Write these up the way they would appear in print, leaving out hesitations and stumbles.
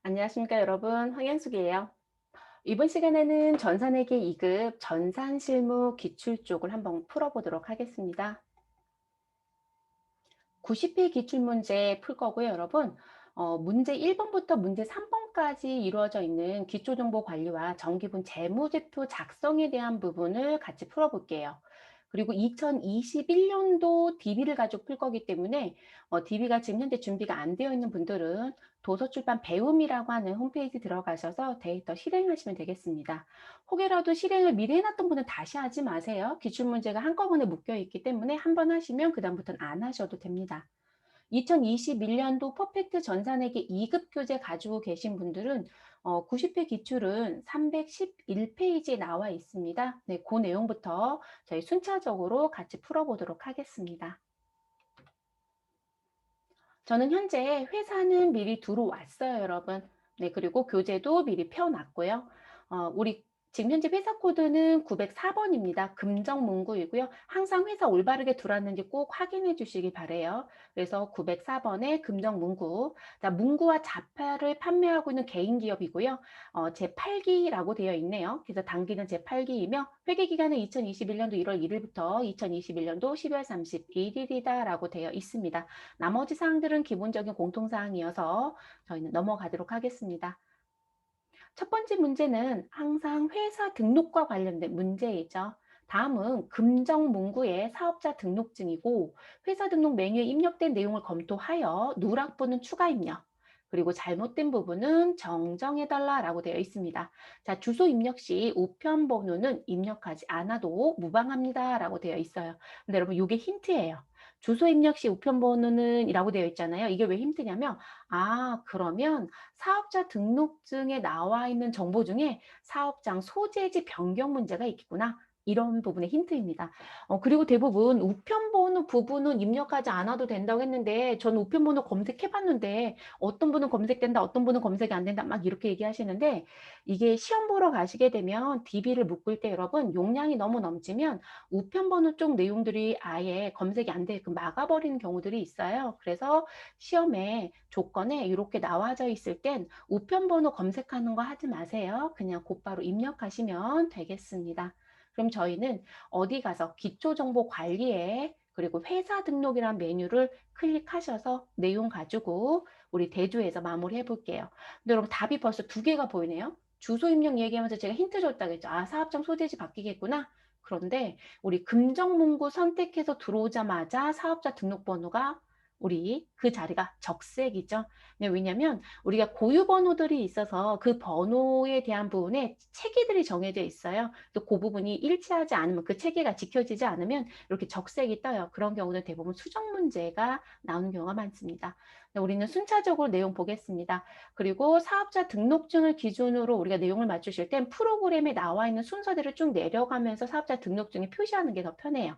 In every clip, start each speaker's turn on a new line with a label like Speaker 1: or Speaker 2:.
Speaker 1: 안녕하십니까 여러분, 황양숙이에요. 이번 시간에는 전산회계 2급 전산실무 기출 쪽을 한번 풀어보도록 하겠습니다. 90회 기출문제 풀 거고요 여러분. 문제 1번부터 문제 3번까지 이루어져 있는 기초정보관리와 정기분 재무제표 작성에 대한 부분을 같이 풀어볼게요. 그리고 2021년도 DB를 가지고 풀 거기 때문에 DB가 지금 현재 준비가 안 되어 있는 분들은 도서출판 배움이라고 하는 홈페이지 들어가셔서 데이터 실행하시면 되겠습니다. 혹여라도 실행을 미리 해놨던 분은 다시 하지 마세요. 기출문제가 한꺼번에 묶여 있기 때문에 한 번 하시면 그 다음부터는 안 하셔도 됩니다. 2021년도 퍼펙트 전산회계 2급 교재 가지고 계신 분들은 90회 기출은 311페이지에 나와 있습니다. 네, 그 내용부터 저희 순차적으로 같이 풀어보도록 하겠습니다. 저는 현재 회사는 미리 들어왔어요, 여러분. 네, 그리고 교재도 미리 펴놨고요. 우리 지금 현재 회사 코드는 904번입니다. 금정문구이고요. 항상 회사 올바르게 들어왔는지 꼭 확인해 주시기 바래요. 그래서 904번의 금정문구. 자, 문구와 자파를 판매하고 있는 개인 기업이고요. 제8기라고 되어 있네요. 그래서 당기는 제8기이며 회계기간은 2021년도 1월 1일부터 2021년도 12월 31일이다라고 되어 있습니다. 나머지 사항들은 기본적인 공통사항이어서 저희는 넘어가도록 하겠습니다. 첫 번째 문제는 항상 회사 등록과 관련된 문제이죠. 다음은 금정문구의 사업자 등록증이고 회사 등록 메뉴에 입력된 내용을 검토하여 누락부는 추가 입력, 그리고 잘못된 부분은 정정해달라라고 되어 있습니다. 자, 주소 입력 시 우편번호는 입력하지 않아도 무방합니다라고 되어 있어요. 근데 여러분 이게 힌트예요. 주소 입력 시 우편번호는 이라고 되어 있잖아요. 이게 왜 힌트냐면 그러면 사업자 등록증에 나와 있는 정보 중에 사업장 소재지 변경 문제가 있겠구나. 이런 부분의 힌트입니다. 그리고 대부분 우편번호 부분은 입력하지 않아도 된다고 했는데 저는 우편번호 검색해 봤는데 어떤 분은 검색된다, 어떤 분은 검색이 안 된다 막 이렇게 얘기하시는데 이게 시험 보러 가시게 되면 DB를 묶을 때 여러분 용량이 너무 넘치면 우편번호 쪽 내용들이 아예 검색이 안 되게끔 막아버리는 경우들이 있어요. 그래서 시험에 조건에 이렇게 나와져 있을 땐 우편번호 검색하는 거 하지 마세요. 그냥 곧바로 입력하시면 되겠습니다. 그럼 저희는 어디 가서 기초정보관리에 그리고 회사 등록이란 메뉴를 클릭하셔서 내용 가지고 우리 대조해서 마무리해 볼게요. 근데 여러분 답이 벌써 두 개가 보이네요. 주소 입력 얘기하면서 제가 힌트 줬다고 했죠. 사업장 소재지 바뀌겠구나. 그런데 우리 금정문구 선택해서 들어오자마자 사업자 등록번호가 우리 그 자리가 적색이죠. 네, 왜냐하면 우리가 고유 번호들이 있어서 그 번호에 대한 부분에 체계들이 정해져 있어요. 또 그 부분이 일치하지 않으면 그 체계가 지켜지지 않으면 이렇게 적색이 떠요. 그런 경우는 대부분 수정 문제가 나오는 경우가 많습니다. 네, 우리는 순차적으로 내용 보겠습니다. 그리고 사업자 등록증을 기준으로 우리가 내용을 맞추실 땐 프로그램에 나와 있는 순서대로 쭉 내려가면서 사업자 등록증에 표시하는 게 더 편해요.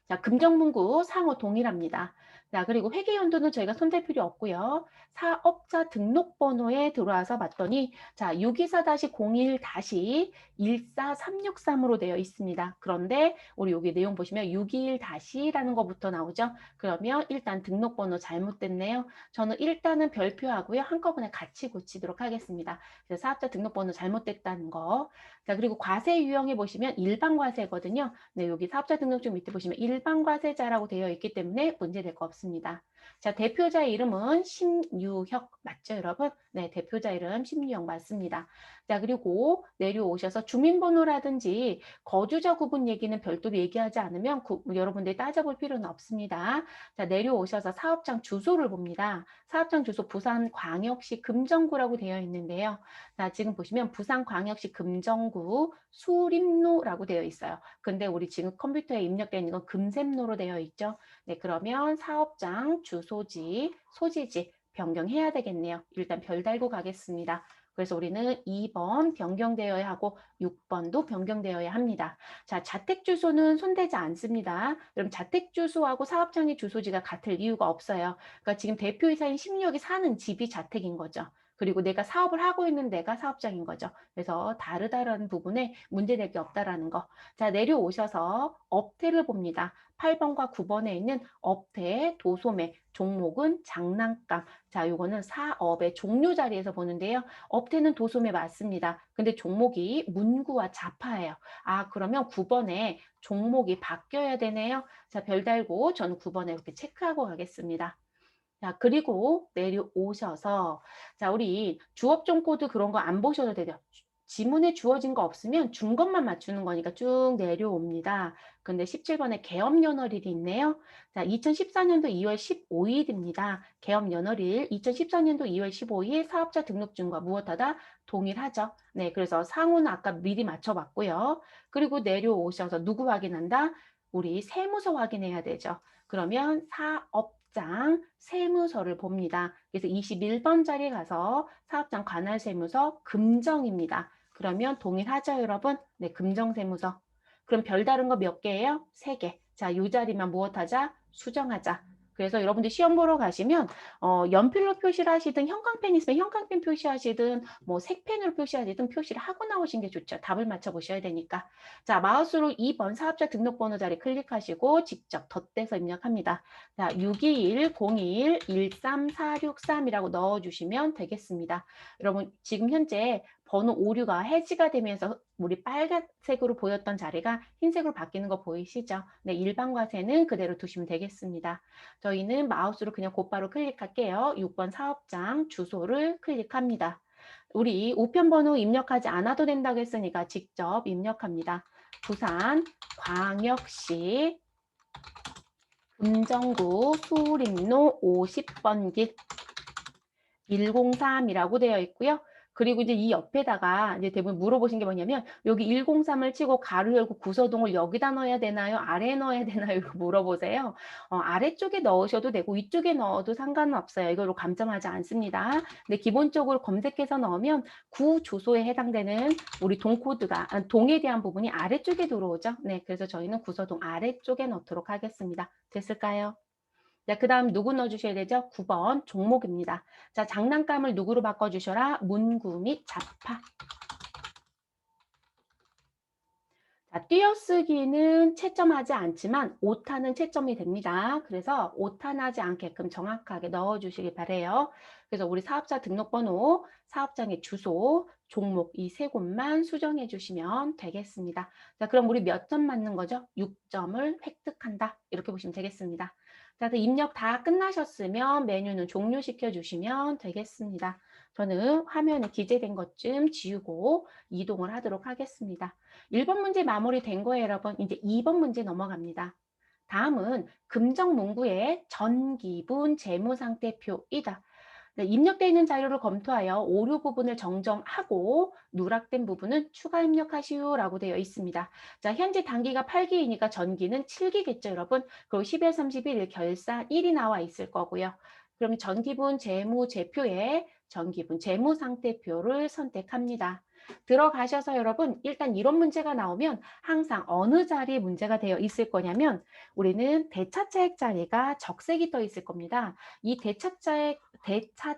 Speaker 1: 자, 금정문구 상호 동일합니다. 자, 그리고 회계연도는 저희가 손댈 필요 없고요. 사업자 등록번호에 들어와서 봤더니 자, 624-01-14363으로 되어 있습니다. 그런데 우리 여기 내용 보시면 621-라는 거부터 나오죠. 그러면 일단 등록번호 잘못됐네요. 저는 일단은 별표하고요. 한꺼번에 같이 고치도록 하겠습니다. 그래서 사업자 등록번호 잘못됐다는 거. 자, 그리고 과세 유형에 보시면 일반 과세거든요. 네, 여기 사업자 등록증 밑에 보시면 일반 과세자라고 되어 있기 때문에 문제될 거 없습니다. 자, 대표자 이름은 심유혁 맞죠, 여러분? 네, 대표자 이름 심유혁 맞습니다. 자, 그리고 내려오셔서 주민번호라든지 거주자 구분 얘기는 별도로 얘기하지 않으면 여러분들이 따져볼 필요는 없습니다. 자, 내려오셔서 사업장 주소를 봅니다. 사업장 주소 부산광역시 금정구라고 되어 있는데요. 자, 지금 보시면 부산광역시 금정구 수림로라고 되어 있어요. 근데 우리 지금 컴퓨터에 입력되어 있는 건 금샘로로 되어 있죠. 네, 그러면 사업장 주소지, 소지지 변경해야 되겠네요. 일단 별 달고 가겠습니다. 그래서 우리는 2번 변경되어야 하고 6번도 변경되어야 합니다. 자, 자택 주소는 손대지 않습니다. 그럼 자택 주소하고 사업장의 주소지가 같을 이유가 없어요. 그러니까 지금 대표이사인 16이 사는 집이 자택인 거죠. 그리고 내가 사업을 하고 있는 데가 사업장인 거죠. 그래서 다르다라는 부분에 문제될 게 없다라는 거. 자, 내려오셔서 업태를 봅니다. 8번과 9번에 있는 업태, 도소매, 종목은 장난감. 자, 요거는 사업의 종류 자리에서 보는데요. 업태는 도소매 맞습니다. 근데 종목이 문구와 자파예요. 아, 그러면 9번에 종목이 바뀌어야 되네요. 자, 별 달고 저는 9번에 이렇게 체크하고 가겠습니다. 자, 그리고 내려오셔서 자, 우리 주업종 코드 그런 거 안 보셔도 돼요. 지문에 주어진 거 없으면 준 것만 맞추는 거니까 쭉 내려옵니다. 근데 17번에 개업연월일이 있네요. 자, 2014년도 2월 15일입니다. 개업연월일 2014년도 2월 15일 사업자 등록증과 무엇하다 동일하죠. 네, 그래서 상호는 아까 미리 맞춰봤고요. 그리고 내려오셔서 누구 확인한다? 우리 세무서 확인해야 되죠. 그러면 사업장 세무서를 봅니다. 그래서 21번 자리에 가서 사업장 관할세무서 금정입니다. 그러면 동일하죠, 여러분? 네, 금정세무서. 그럼 별다른 거 몇 개예요? 3개. 자, 이 자리만 무엇하자? 수정하자. 그래서 여러분들 시험 보러 가시면 연필로 표시를 하시든 형광펜 있으면 형광펜 표시하시든 뭐 색펜으로 표시하시든 표시를 하고 나오신 게 좋죠. 답을 맞춰 보셔야 되니까. 자, 마우스로 2번 사업자 등록번호 자리 클릭하시고 직접 덧대서 입력합니다. 자, 621-01-13463이라고 넣어주시면 되겠습니다. 여러분, 지금 현재 번호 오류가 해지가 되면서 우리 빨간색으로 보였던 자리가 흰색으로 바뀌는 거 보이시죠? 네, 일반과세는 그대로 두시면 되겠습니다. 저희는 마우스로 그냥 곧바로 클릭할게요. 6번 사업장 주소를 클릭합니다. 우리 우편번호 입력하지 않아도 된다고 했으니까 직접 입력합니다. 부산 광역시 금정구 수림로 50번 길 103이라고 되어 있고요. 그리고 이제 이 옆에다가 이제 대부분 물어보신 게 뭐냐면 여기 103을 치고 가로 열고 구서동을 여기다 넣어야 되나요? 아래에 넣어야 되나요? 이거 물어보세요. 아래쪽에 넣으셔도 되고 위쪽에 넣어도 상관은 없어요. 이걸로 감점하지 않습니다. 근데 기본적으로 검색해서 넣으면 구 주소에 해당되는 우리 동코드가 동에 대한 부분이 아래쪽에 들어오죠. 네, 그래서 저희는 구서동 아래쪽에 넣도록 하겠습니다. 됐을까요? 자, 그 다음 누구 넣어주셔야 되죠? 9번 종목입니다. 자, 장난감을 누구로 바꿔주셔라? 문구 및 자파. 자, 띄어쓰기는 채점하지 않지만 오타는 채점이 됩니다. 그래서 오타나지 않게끔 정확하게 넣어주시기 바래요. 그래서 우리 사업자 등록번호, 사업장의 주소, 종목 이 세 곳만 수정해 주시면 되겠습니다. 자, 그럼 우리 몇 점 맞는 거죠? 6점을 획득한다. 이렇게 보시면 되겠습니다. 자, 입력 다 끝나셨으면 메뉴는 종료시켜 주시면 되겠습니다. 저는 화면에 기재된 것 좀 지우고 이동을 하도록 하겠습니다. 1번 문제 마무리된 거예요, 여러분. 이제 2번 문제 넘어갑니다. 다음은 금정문구의 전기분 재무상태표이다. 네, 입력되어 있는 자료를 검토하여 오류 부분을 정정하고 누락된 부분은 추가 입력하시오라고 되어 있습니다. 자, 현재 단기가 8기이니까 전기는 7기겠죠, 여러분. 그리고 12월 31일 결산 1이 나와 있을 거고요. 그럼 전기분 재무제표에 전기분 재무상태표를 선택합니다. 들어가셔서 여러분 일단 이런 문제가 나오면 항상 어느 자리에 문제가 되어 있을 거냐면 우리는 대차 차액 자리가 적색이 떠 있을 겁니다. 이 대차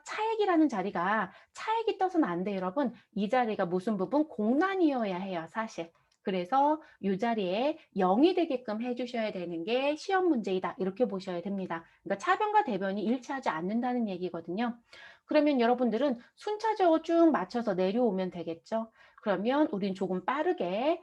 Speaker 1: 차액이라는 자리가 차액이 떠서는 안 돼요, 여러분. 이 자리가 무슨 부분? 공란이어야 해요, 사실. 그래서 이 자리에 0이 되게끔 해주셔야 되는 게 시험 문제이다. 이렇게 보셔야 됩니다. 그러니까 차변과 대변이 일치하지 않는다는 얘기거든요. 그러면 여러분들은 순차적으로 쭉 맞춰서 내려오면 되겠죠. 그러면 우린 조금 빠르게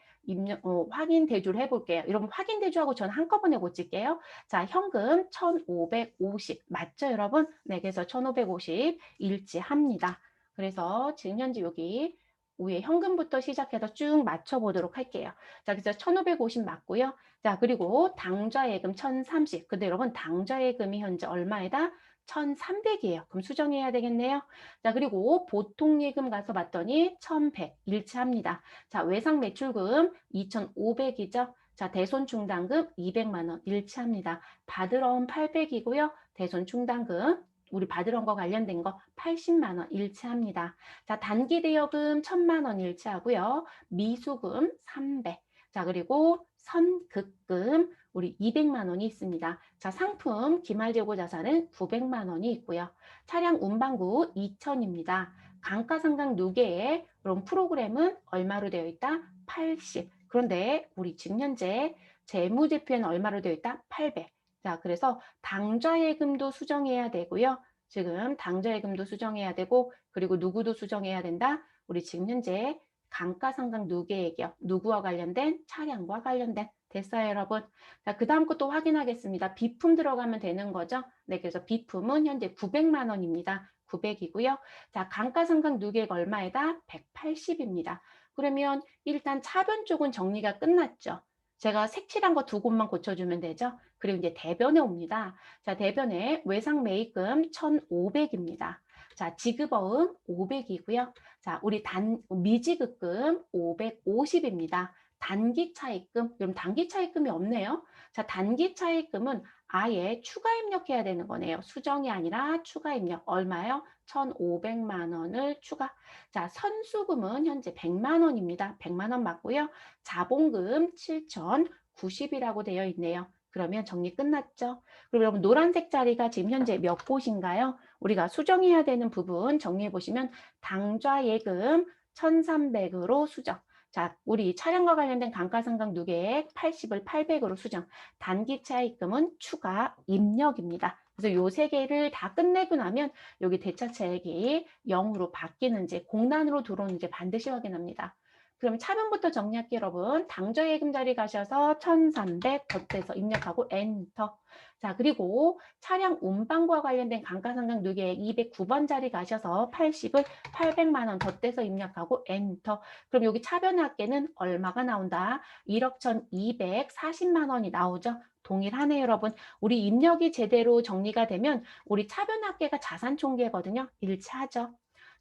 Speaker 1: 확인 대조를 해볼게요. 여러분 확인 대조하고 저는 한꺼번에 고칠게요. 자, 현금 1550 맞죠, 여러분? 네, 그래서 1550 일치합니다. 그래서 지금 현재 여기 위에 현금부터 시작해서 쭉 맞춰보도록 할게요. 자, 그래서 1550 맞고요. 자, 그리고 당좌예금 1030. 근데 여러분 당좌예금이 현재 얼마에다? 1300이에요. 그럼 수정해야 되겠네요. 자, 그리고 보통예금 가서 봤더니 1100 일치합니다. 자, 외상매출금 2500이죠. 자, 대손충당금 200만 원 일치합니다. 받으러 온 800이고요. 대손충당금 우리 받으러 온 거 관련된 거 80만 원 일치합니다. 자, 단기대여금 1000만 원 일치하고요. 미수금 300. 자, 그리고 선급금 우리 200만 원이 있습니다. 자, 상품 기말재고 자산은 900만 원이 있고요. 차량 운반구 2천입니다. 감가상각 누계에 그럼 프로그램은 얼마로 되어 있다? 80. 그런데 우리 지금 현재 재무제표에는 얼마로 되어 있다? 800. 자, 그래서 당좌예금도 수정해야 되고요. 지금 당좌예금도 수정해야 되고, 그리고 누구도 수정해야 된다? 우리 지금 현재 감가상각 누계액이요. 누구와 관련된? 차량과 관련된. 됐어요, 여러분? 자, 그 다음 것도 확인하겠습니다. 비품 들어가면 되는 거죠? 네, 그래서 비품은 현재 900만 원입니다. 900이고요. 자, 감가상각 누계액 얼마에다? 180입니다. 그러면 일단 차변 쪽은 정리가 끝났죠. 제가 색칠한 거 두 곳만 고쳐주면 되죠. 그리고 이제 대변에 옵니다. 자, 대변에 외상 매입금 1,500입니다. 자, 지급어음 500이고요. 자, 우리 미지급금 550입니다. 단기 차입금, 그럼 단기 차입금이 없네요. 자, 단기 차입금은 아예 추가 입력해야 되는 거네요. 수정이 아니라 추가 입력. 얼마요? 1,500만 원을 추가. 자, 선수금은 현재 100만 원입니다. 100만 원 맞고요. 자본금 7,090이라고 되어 있네요. 그러면 정리 끝났죠? 그럼 여러분 노란색 자리가 지금 현재 몇 곳인가요? 우리가 수정해야 되는 부분 정리해 보시면 당좌예금 1,300으로 수정. 자, 우리 차량과 관련된 감가상각 누계액 80을 800으로 수정. 단기 차입금은 추가 입력입니다. 그래서 요 세 개를 다 끝내고 나면 여기 대차차액이 0으로 바뀌는지 공란으로 들어오는지 반드시 확인합니다. 그럼 차변부터 정리할게요, 여러분. 당좌예금 자리 가셔서 1,300 덧대서 입력하고 엔터. 자, 그리고 차량 운반과 관련된 감가상각 누계액 209번 자리 가셔서 80을 800만 원 덧대서 입력하고 엔터. 그럼 여기 차변합계는 얼마가 나온다? 1억 1,240만 원이 나오죠. 동일하네요, 여러분. 우리 입력이 제대로 정리가 되면 우리 차변합계가 자산총계거든요. 일치하죠.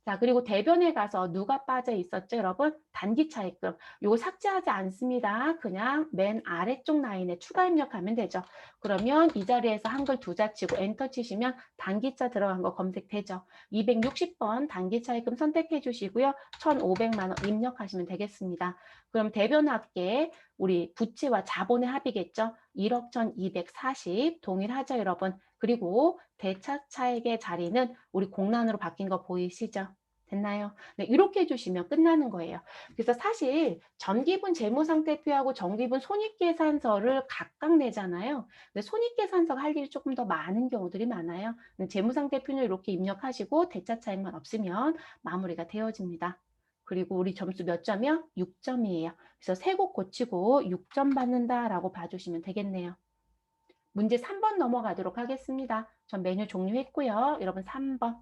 Speaker 1: 자, 그리고 대변에 가서 누가 빠져 있었죠, 여러분? 단기 차입금. 이거 삭제하지 않습니다. 그냥 맨 아래쪽 라인에 추가 입력하면 되죠. 그러면 이 자리에서 한글 두 자 치고 엔터 치시면 단기차 들어간 거 검색되죠. 260번 단기 차입금 선택해 주시고요. 1,500만 원 입력하시면 되겠습니다. 그럼 대변 합계 우리 부채와 자본의 합이겠죠. 1억 1,240 동일하죠, 여러분. 그리고 대차 차익의 자리는 우리 공란으로 바뀐 거 보이시죠? 됐나요? 네, 이렇게 해주시면 끝나는 거예요. 그래서 사실 전기분 재무상태표하고 전기분 손익계산서를 각각 내잖아요. 근데 손익계산서가 할 일이 조금 더 많은 경우들이 많아요. 재무상태표는 이렇게 입력하시고 대차 차익만 없으면 마무리가 되어집니다. 그리고 우리 점수 몇 점이요? 6점이에요. 그래서 세 곡 고치고 6점 받는다라고 봐주시면 되겠네요. 문제 3번 넘어가도록 하겠습니다. 전 메뉴 종료했고요. 여러분 3번.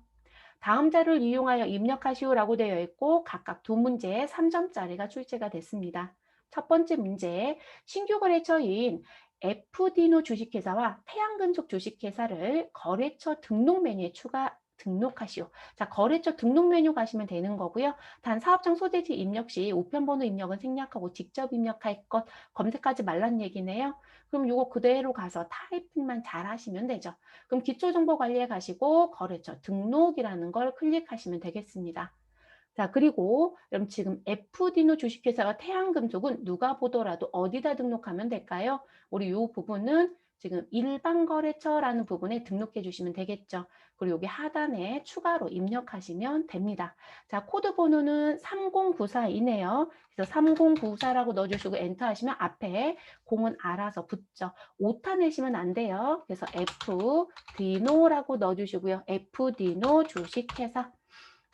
Speaker 1: 다음 자료를 이용하여 입력하시오라고 되어 있고 각각 두 문제 3점짜리가 출제가 됐습니다. 첫 번째 문제, 신규 거래처인 FD노 주식회사와 태양금속 주식회사를 거래처 등록 메뉴에 추가 등록하시오. 자, 거래처 등록 메뉴 가시면 되는 거고요. 단 사업장 소재지 입력 시 우편번호 입력은 생략하고 직접 입력할 것 검색하지 말란 얘기네요. 그럼 이거 그대로 가서 타이핑만 잘 하시면 되죠. 그럼 기초정보관리에 가시고 거래처 등록이라는 걸 클릭하시면 되겠습니다. 자, 그리고 그럼 지금 FD노 주식회사가 태양금속은 누가 보더라도 어디다 등록하면 될까요? 우리 이 부분은 지금 일반거래처라는 부분에 등록해 주시면 되겠죠. 그리고 여기 하단에 추가로 입력하시면 됩니다. 자, 코드 번호는 3094이네요. 그래서 3094라고 넣어주시고 엔터 하시면 앞에 공은 알아서 붙죠. 오타 내시면 안 돼요. 그래서 FD노라고 넣어주시고요. FD노 주식회사.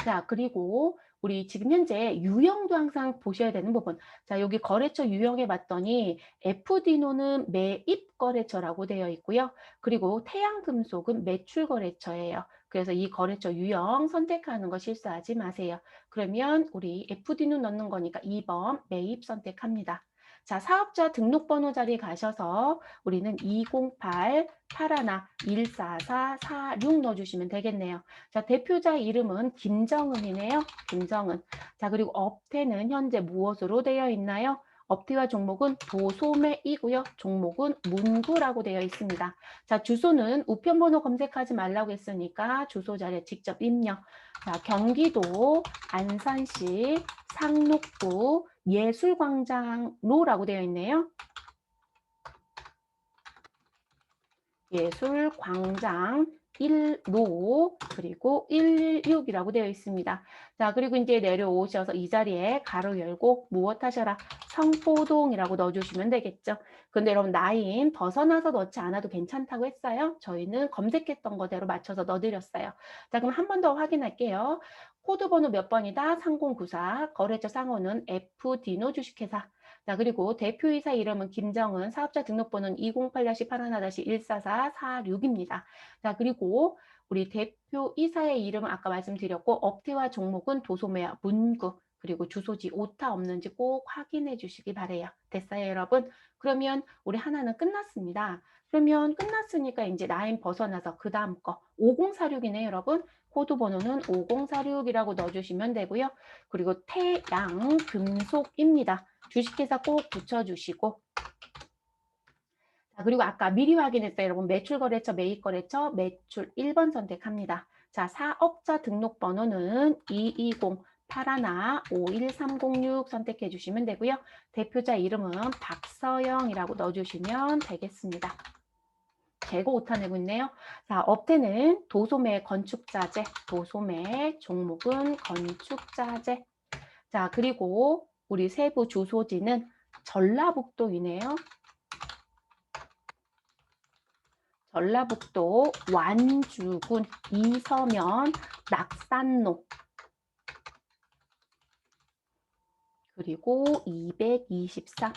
Speaker 1: 자, 그리고 우리 지금 현재 유형도 항상 보셔야 되는 부분. 자, 여기 거래처 유형에 봤더니 FD노는 매입 거래처라고 되어 있고요. 그리고 태양금속은 매출 거래처예요. 그래서 이 거래처 유형 선택하는 거 실수하지 마세요. 그러면 우리 FD노 넣는 거니까 2번 매입 선택합니다. 자, 사업자 등록번호 자리 가셔서 우리는 208 811446 넣어주시면 되겠네요. 자, 대표자 이름은 김정은이네요. 김정은. 자, 그리고 업태는 현재 무엇으로 되어 있나요? 업태와 종목은 도소매이고요. 종목은 문구라고 되어 있습니다. 자, 주소는 우편번호 검색하지 말라고 했으니까 주소 자리에 직접 입력. 자, 경기도 안산시 상록구 예술광장로라고 되어 있네요. 예술광장 1로 그리고 116이라고 되어 있습니다. 자, 그리고 이제 내려오셔서 이 자리에 가로 열고 무엇 하셔라 성포동이라고 넣어주시면 되겠죠. 근데 여러분 나인 벗어나서 넣지 않아도 괜찮다고 했어요. 저희는 검색했던 거대로 맞춰서 넣어드렸어요. 자, 그럼 한 번 더 확인할게요. 코드 번호 몇 번이다? 3094. 거래처 상호는 FD노 주식회사. 자, 그리고 대표이사 이름은 김정은, 사업자 등록번호는 208-8144-14446입니다. 자, 그리고 우리 대표이사의 이름은 아까 말씀드렸고, 업태와 종목은 도소매와 문구, 그리고 주소지 오타 없는지 꼭 확인해 주시기 바래요. 됐어요, 여러분? 그러면 우리 하나는 끝났습니다. 그러면 끝났으니까 이제 라인 벗어나서 그 다음 거 5046이네요, 여러분. 코드 번호는 5046이라고 넣어주시면 되고요. 그리고 태양 금속입니다. 주식회사 꼭 붙여주시고. 자, 그리고 아까 미리 확인했어요. 여러분 매출거래처, 매입거래처, 매출 1번 선택합니다. 자, 사업자 등록번호는 220 파라나 513006 선택해 주시면 되고요. 대표자 이름은 박서영이라고 넣어주시면 되겠습니다. 재고 오타 내고 있네요. 자, 업태는 도소매 건축자재, 도소매 종목은 건축자재. 자, 그리고 우리 세부 주소지는 전라북도이네요. 전라북도 완주군 이서면 낙산로 그리고 224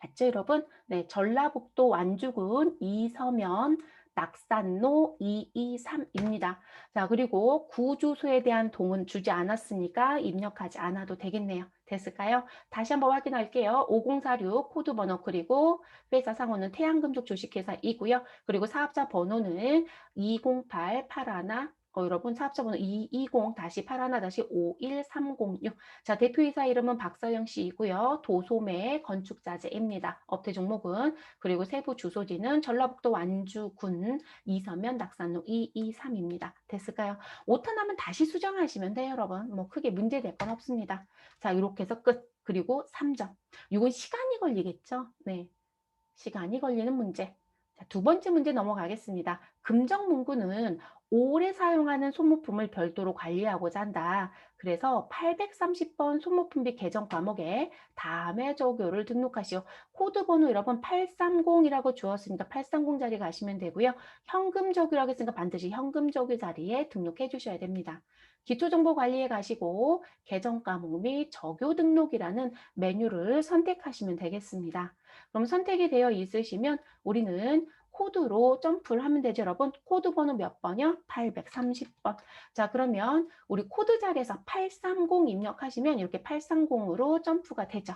Speaker 1: 맞죠, 여러분? 네, 전라북도 완주군 이서면 낙산로 223입니다. 자, 그리고 구주소에 대한 동은 주지 않았으니까 입력하지 않아도 되겠네요. 됐을까요? 다시 한번 확인할게요. 5046 코드 번호 그리고 회사 상호는 태양금속 주식회사이고요. 그리고 사업자 번호는 208 81 여러분 사업자 번호 220-81-51306. 자, 대표이사 이름은 박서영 씨이고요. 도소매 건축자재입니다. 업태 종목은 그리고 세부 주소지는 전라북도 완주군 이서면 낙산로 223입니다. 됐을까요? 오타 나면 다시 수정하시면 돼요, 여러분. 뭐 크게 문제될 건 없습니다. 자, 이렇게 해서 끝. 그리고 3점. 이건 시간이 걸리겠죠? 네. 시간이 걸리는 문제. 자, 두 번째 문제 넘어가겠습니다. 금정문구는 오래 사용하는 소모품을 별도로 관리하고자 한다. 그래서 830번 소모품비 개정 과목에 다음의 조교를 등록하시오. 코드 번호 여러분 830이라고 주었으니까 830 자리 가시면 되고요. 현금 조교라고 했으니까 반드시 현금 조교 자리에 등록해 주셔야 됩니다. 기초정보관리에 가시고 개정 과목 및 저교 등록이라는 메뉴를 선택하시면 되겠습니다. 그럼 선택이 되어 있으시면 우리는 코드로 점프를 하면 되죠, 여러분. 코드 번호 몇 번이요? 830번. 자, 그러면 우리 코드 자리에서 830 입력하시면 이렇게 830으로 점프가 되죠.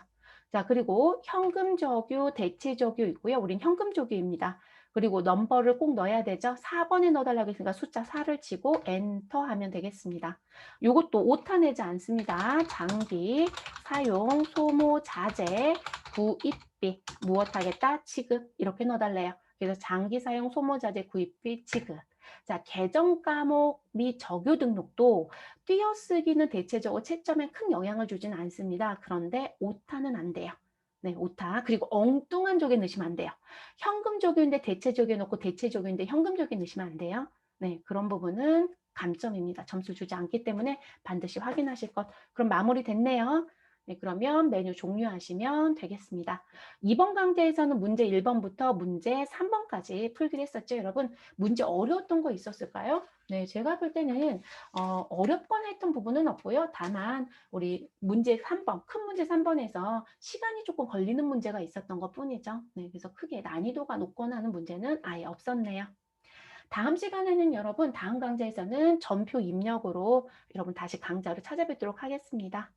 Speaker 1: 자, 그리고 현금 적유, 대체 적유 있고요. 우린 현금 적유입니다. 그리고 넘버를 꼭 넣어야 되죠. 4번에 넣어달라고 했으니까 숫자 4를 치고 엔터 하면 되겠습니다. 이것도 오타 내지 않습니다. 장기, 사용, 소모, 자재, 구입비, 무엇하겠다? 취급 이렇게 넣어달래요. 그래서 장기 사용 소모자재 구입비 지급. 자, 개정 과목 및 적유 등록도 띄어쓰기는 대체적으로 채점에 큰 영향을 주진 않습니다. 그런데 오타는 안 돼요. 네, 오타. 그리고 엉뚱한 조개 넣으시면 안 돼요. 현금 조교인데 대체 조교 넣고 대체 조교인데 현금 조교 넣으시면 안 돼요. 네, 그런 부분은 감점입니다. 점수 주지 않기 때문에 반드시 확인하실 것. 그럼 마무리 됐네요. 네, 그러면 메뉴 종료하시면 되겠습니다. 이번 강좌에서는 문제 1번부터 문제 3번까지 풀기로 했었죠, 여러분? 문제 어려웠던 거 있었을까요? 네, 제가 볼 때는 어렵거나 했던 부분은 없고요. 다만 우리 문제 3번, 큰 문제 3번에서 시간이 조금 걸리는 문제가 있었던 것 뿐이죠. 네, 그래서 크게 난이도가 높거나 하는 문제는 아예 없었네요. 다음 시간에는 여러분, 다음 강좌에서는 전표 입력으로 여러분 다시 강좌를 찾아뵙도록 하겠습니다.